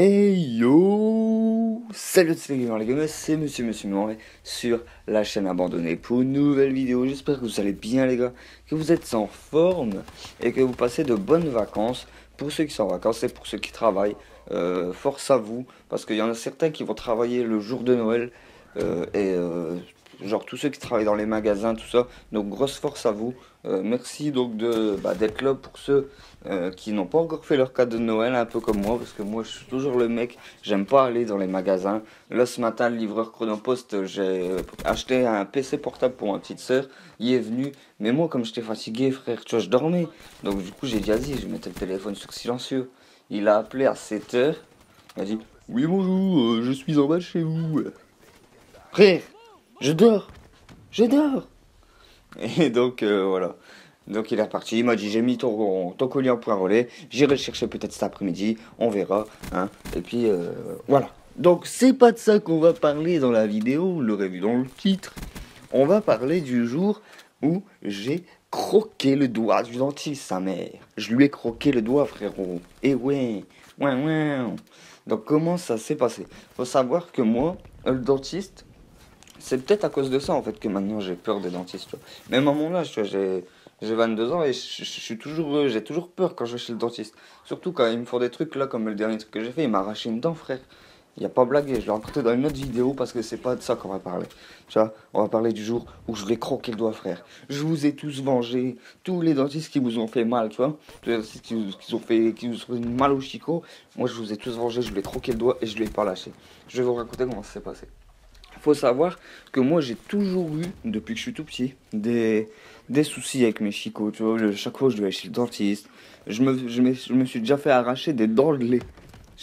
Hey yo! Salut les gars, c'est Monsieur Moret sur la chaîne abandonnée pour une nouvelle vidéo. J'espère que vous allez bien les gars, que vous êtes en forme et que vous passez de bonnes vacances. Pour ceux qui sont en vacances et pour ceux qui travaillent, force à vous, parce qu'il y en a certains qui vont travailler le jour de Noël genre tous ceux qui travaillent dans les magasins, tout ça. Donc grosse force à vous. Merci donc d'être là pour ceux qui n'ont pas encore fait leur cadeau de Noël, un peu comme moi, parce que moi je suis toujours le mec, j'aime pas aller dans les magasins. Là ce matin, le livreur Chronopost, j'ai acheté un PC portable pour ma petite soeur, il est venu, mais moi comme j'étais fatigué frère, tu vois, je dormais. Donc du coup j'ai dit vas-y, je mettais le téléphone sur silencieux. Il a appelé à 7 h, il a dit oui bonjour, je suis en bas de chez vous. Frère, je dors, je dors. Et donc voilà. Donc il est reparti, il m'a dit j'ai mis ton colis en point relais, j'irai le chercher peut-être cet après-midi, on verra, hein. Et puis voilà. Donc c'est pas de ça qu'on va parler dans la vidéo, vous l'aurez vu dans le titre. On va parler du jour où j'ai croqué le doigt du dentiste, sa mère. Je lui ai croqué le doigt, frérot. Et ouais, ouais, ouais. Donc comment ça s'est passé? Faut savoir que moi, le dentiste, c'est peut-être à cause de ça en fait que maintenant j'ai peur des dentistes. Tu vois. Même à mon âge, tu vois, j'ai 22 ans et je suis toujours, j'ai toujours peur quand je vais chez le dentiste. Surtout quand ils me font des trucs là comme le dernier truc que j'ai fait, il m'a arraché une dent, frère. Il n'y a pas blagué, je l'ai raconté dans une autre vidéo parce que c'est pas de ça qu'on va parler. Tu vois, on va parler du jour où je l'ai croqué le doigt, frère. Je vous ai tous vengé, tous les dentistes qui vous ont fait mal, tu vois. Tous les dentistes qui vous ont fait mal au chicot. Moi je vous ai tous vengé, je lui ai croqué le doigt et je ne l'ai pas lâché. Je vais vous raconter comment ça s'est passé. Faut savoir que moi j'ai toujours eu, depuis que je suis tout petit, des soucis avec mes chicots, tu vois. Chaque fois que je devais aller chez le dentiste, je me suis déjà fait arracher des dents de lait.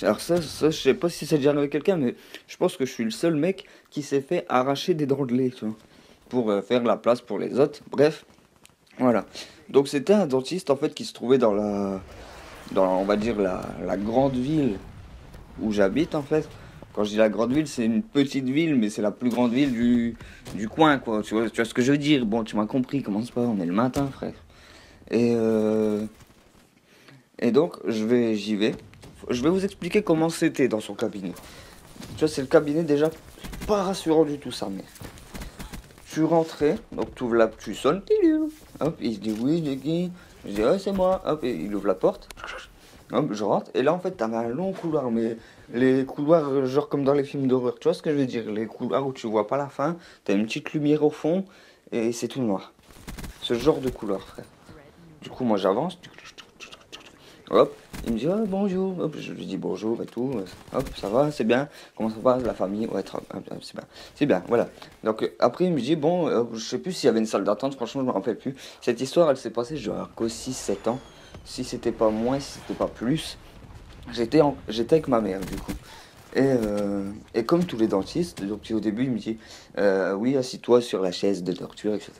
Alors ça, je sais pas si c'est déjà arrivé à quelqu'un, mais je pense que je suis le seul mec qui s'est fait arracher des dents de lait, tu vois, pour faire la place pour les autres. Bref, voilà. Donc c'était un dentiste en fait qui se trouvait dans on va dire la grande ville où j'habite en fait. Quand je dis la grande ville, c'est une petite ville, mais c'est la plus grande ville du coin, quoi. Tu vois ce que je veux dire? Bon, tu m'as compris, commence pas, on est le matin, frère. Et, euh, et donc, j'y vais. Je vais vous expliquer comment c'était dans son cabinet. Tu vois, c'est le cabinet déjà pas rassurant du tout, ça, mais. Tu rentrais, donc tu sonnes, hop, il se dit oui, c'est qui? Je dis ouais, c'est moi, hop, et il ouvre la porte. Hop, je rentre, et là en fait t'avais un long couloir, mais les couloirs genre comme dans les films d'horreur, tu vois ce que je veux dire? Les couloirs où tu vois pas la fin, t'as une petite lumière au fond, et c'est tout noir. Ce genre de couloir, frère. Du coup moi j'avance, hop, il me dit oh, bonjour, hop, je lui dis bonjour et tout, hop, ça va, c'est bien, comment ça va, la famille, ouais, c'est bien, voilà. Donc après il me dit bon, je sais plus s'il y avait une salle d'attente, franchement je me rappelle plus. Cette histoire elle s'est passée genre qu'au 6-7 ans, si c'était pas moins, si c'était pas plus. J'étais avec ma mère du coup. Et comme tous les dentistes, donc au début il me dit oui assis-toi sur la chaise de torture, etc.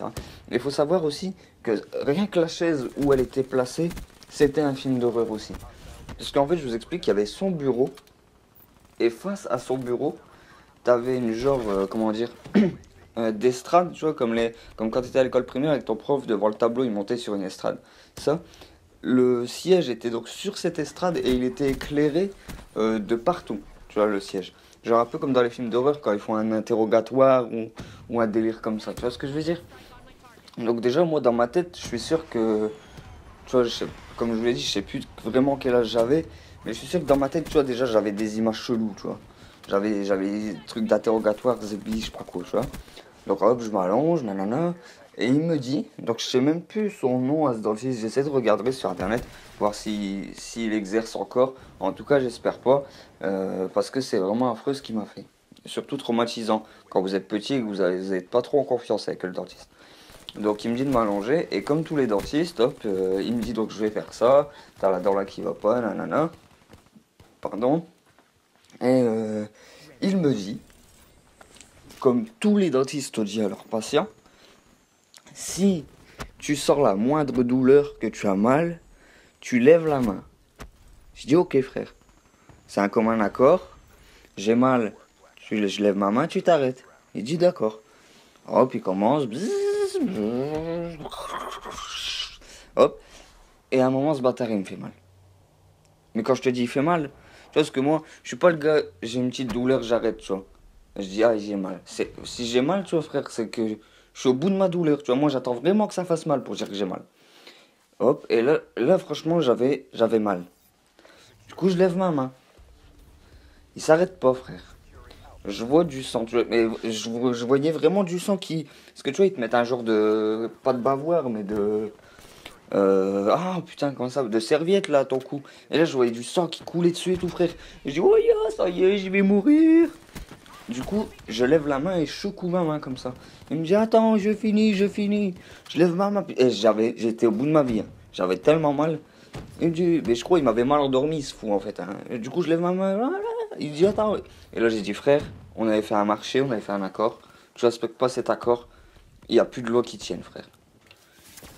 Il faut savoir aussi que rien que la chaise où elle était placée, c'était un film d'horreur aussi. Parce qu'en fait je vous explique qu'il y avait son bureau, et face à son bureau, t'avais une genre, comment dire, d'estrade, tu vois, comme quand t'étais à l'école primaire avec ton prof devant le tableau, il montait sur une estrade. Ça, le siège était donc sur cette estrade et il était éclairé de partout, tu vois, le siège. Genre un peu comme dans les films d'horreur quand ils font un interrogatoire ou un délire comme ça, tu vois ce que je veux dire? Donc déjà, moi, dans ma tête, je suis sûr que, tu vois, comme je vous l'ai dit, je sais plus vraiment quel âge j'avais, mais je suis sûr que dans ma tête, tu vois, déjà, j'avais des images cheloues, tu vois. J'avais des trucs d'interrogatoire, zébi, je sais pas quoi, tu vois. Donc hop, je m'allonge, nanana. Et il me dit, donc je sais même plus son nom à ce dentiste, j'essaie de regarder sur internet, voir s'il exerce encore. En tout cas, j'espère pas, parce que c'est vraiment affreux ce qu'il m'a fait. Surtout traumatisant quand vous êtes petit et que vous n'êtes pas trop en confiance avec le dentiste. Donc il me dit de m'allonger, et comme tous les dentistes, hop, il me dit donc je vais faire ça, t'as la dent là qui va pas, nanana, pardon. Et il me dit, comme tous les dentistes ont dit à leurs patients, si tu sens la moindre douleur, que tu as mal, tu lèves la main. Je dis ok frère, c'est un commun accord, j'ai mal, je lève ma main, tu t'arrêtes. Il dit d'accord. Hop, il commence. Hop, et à un moment ce bâtard il me fait mal. Mais quand je te dis il fait mal, vois, parce que moi, je suis pas le gars, j'ai une petite douleur, j'arrête, tu vois. Je dis, ah, j'ai mal. Si j'ai mal, tu vois, frère, c'est que je suis au bout de ma douleur, tu vois. Moi, j'attends vraiment que ça fasse mal pour dire que j'ai mal. Hop, et là franchement, j'avais mal. Du coup, je lève ma main. Il s'arrête pas, frère. Je vois du sang, tu vois, mais je voyais vraiment du sang qui. Parce que tu vois, ils te mettent un genre de. Pas de bavoir, mais de. Ah putain, comment ça? De serviette là, à ton cou. Et là, je voyais du sang qui coulait dessus et tout, frère. Et je dis, oh ya, ça y est, je vais mourir. Du coup, je lève la main et je secoue ma main comme ça. Il me dit, attends, je finis, je finis. Je lève ma main. Et j'étais au bout de ma vie, hein. J'avais tellement mal. Il me dit, mais je crois qu'il m'avait mal endormi, ce fou, en fait, hein. Et du coup, je lève ma main. Il dit, attends. Et là, j'ai dit, frère, on avait fait un marché, on avait fait un accord. Tu respectes pas cet accord, il n'y a plus de loi qui tienne, frère.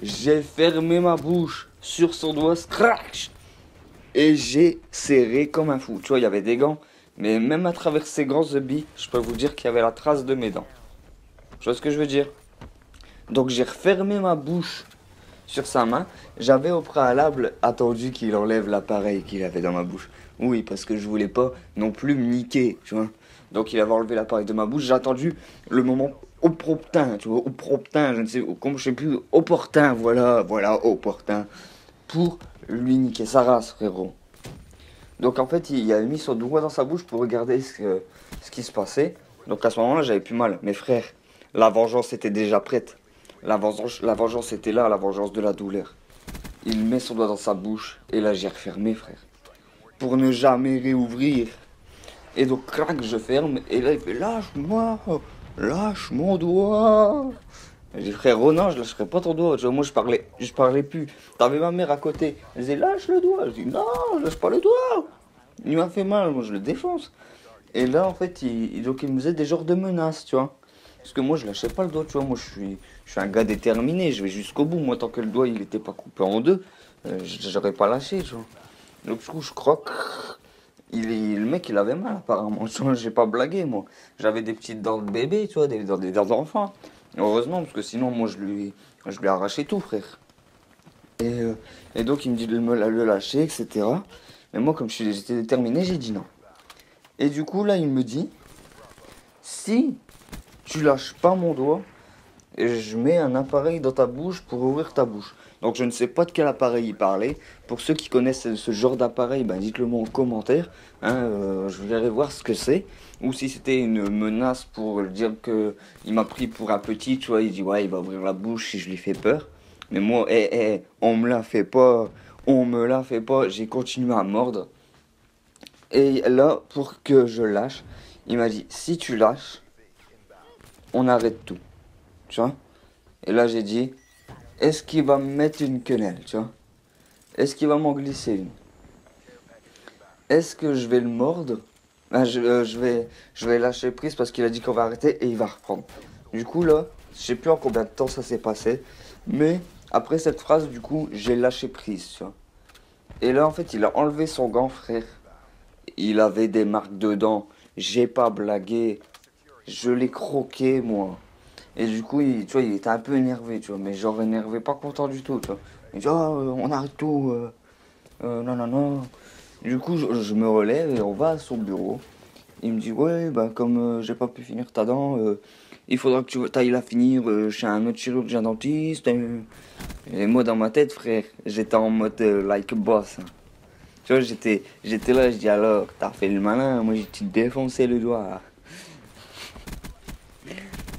J'ai fermé ma bouche sur son doigt, scratch. Et j'ai serré comme un fou. Tu vois, il y avait des gants. Mais même à travers ces grands zebis, je peux vous dire qu'il y avait la trace de mes dents. Tu vois ce que je veux dire? Donc j'ai refermé ma bouche sur sa main. J'avais au préalable attendu qu'il enlève l'appareil qu'il avait dans ma bouche. Oui, parce que je voulais pas non plus me niquer, tu vois. Donc il avait enlevé l'appareil de ma bouche. J'ai attendu le moment opportun, tu vois, opportun, je ne sais, comme je sais plus, opportun, voilà, opportun, pour lui niquer sa race, frérot. Donc en fait, il avait mis son doigt dans sa bouche pour regarder ce qui se passait. Donc à ce moment-là, j'avais plus mal. Mais frère, la vengeance était déjà prête. La vengeance était là, la vengeance de la douleur. Il met son doigt dans sa bouche et là j'ai refermé, frère. Pour ne jamais réouvrir. Et donc crac, je ferme et là il fait lâche-moi, lâche mon doigt. J'ai dit frère, oh non, je lâcherai pas ton doigt. Tu vois, moi je parlais plus. T'avais ma mère à côté. Elle disait lâche le doigt. Je dis non, lâche pas le doigt. Il m'a fait mal, moi je le défonce. Et là en fait, donc il me faisait des genres de menaces, tu vois. Parce que moi je lâchais pas le doigt, tu vois. Moi je suis un gars déterminé, je vais jusqu'au bout. Moi tant que le doigt il était pas coupé en deux, j'aurais pas lâché, tu vois. Donc du coup je croque. Le mec il avait mal apparemment, tu vois, j'ai pas blagué moi. J'avais des petites dents de bébé, tu vois, des dents d'enfant. Heureusement, parce que sinon moi je lui ai arraché tout, frère. Et, euh, et donc il me dit de le lâcher, etc. Mais moi comme j'étais déterminé, j'ai dit non. Et du coup là il me dit, si tu lâches pas mon doigt, je mets un appareil dans ta bouche pour ouvrir ta bouche. Donc je ne sais pas de quel appareil il parlait. Pour ceux qui connaissent ce genre d'appareil, ben, dites-le moi en commentaire. Hein, je verrai voir ce que c'est. Ou si c'était une menace pour dire que il m'a pris pour un petit, tu vois, il dit ouais il va ouvrir la bouche si je lui fais peur. Mais moi, on me la fait pas, on me la fait pas, j'ai continué à mordre. Et là, pour que je lâche, il m'a dit si tu lâches, on arrête tout. Tu vois? Et là j'ai dit est-ce qu'il va me mettre une quenelle, tu vois? Est-ce qu'il va m'en glisser une? Est-ce que je vais le mordre? Ben, je vais lâcher prise parce qu'il a dit qu'on va arrêter et il va reprendre. Du coup, là, je sais plus en combien de temps ça s'est passé. Mais après cette phrase, du coup, j'ai lâché prise, tu vois. Et là, en fait, il a enlevé son gant, frère. Il avait des marques dedans. J'ai pas blagué. Je l'ai croqué, moi. Et du coup, tu vois, il était un peu énervé, tu vois. Mais genre énervé, pas content du tout, tu vois. Il dit, ah, on arrête tout. Non, non, non. Du coup, je me relève et on va à son bureau. Il me dit, ouais, bah, comme j'ai pas pu finir ta dent, il faudra que tu ailles la finir chez un autre chirurgien dentiste. Et moi, dans ma tête, frère, j'étais en mode like boss, hein. Tu vois, j'étais là, je dis, alors, t'as fait le malin, moi, j'ai défoncé le doigt.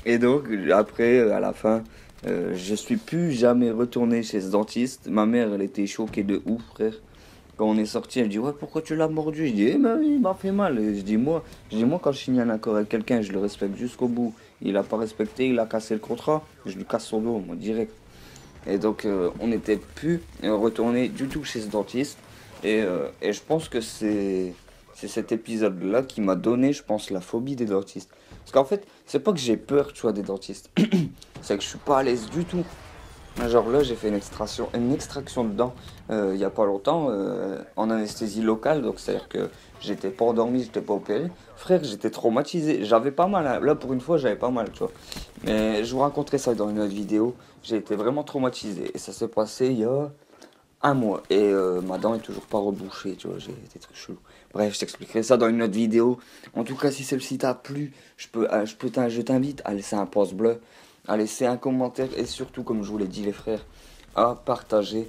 Et donc, après, à la fin, je suis plus jamais retourné chez ce dentiste. Ma mère, elle était choquée de ouf, frère. Quand on est sorti, elle dit ouais pourquoi tu l'as mordu? Je dis eh ben il m'a fait mal. Et je dis moi quand je signe un accord avec quelqu'un, je le respecte jusqu'au bout. Il a pas respecté, il a cassé le contrat, je lui casse son dos, moi direct. Et donc on n'était plus retourné du tout chez ce dentiste. Et je pense que c'est cet épisode-là qui m'a donné, je pense, la phobie des dentistes. Parce qu'en fait, c'est pas que j'ai peur, tu vois, des dentistes. C'est que je suis pas à l'aise du tout. Genre là, j'ai fait une extraction de dents il y a pas longtemps en anesthésie locale, donc c'est-à-dire que j'étais pas endormi, j'étais pas opéré. Frère, j'étais traumatisé. J'avais pas mal, hein. Là, pour une fois, j'avais pas mal, tu vois. Mais je vous raconterai ça dans une autre vidéo. J'ai été vraiment traumatisé et ça s'est passé il y a un mois et ma dent est toujours pas rebouchée, tu vois, j'ai des trucs chelous. Bref, je t'expliquerai ça dans une autre vidéo. En tout cas, si celle-ci t'a plu, je t'invite à laisser un pouce bleu, à laisser un commentaire et surtout, comme je vous l'ai dit les frères, à partager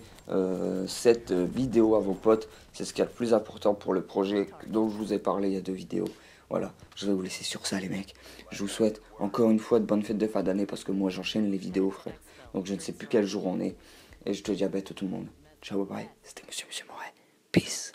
cette vidéo à vos potes. C'est ce qui est le plus important pour le projet dont je vous ai parlé il y a 2 vidéos. Voilà, je vais vous laisser sur ça les mecs. Je vous souhaite encore une fois de bonnes fêtes de fin d'année parce que moi j'enchaîne les vidéos frère. Donc je ne sais plus quel jour on est. Et je te dis à bientôt tout le monde. Ciao bye bye, c'était Monsieur Moret. Peace.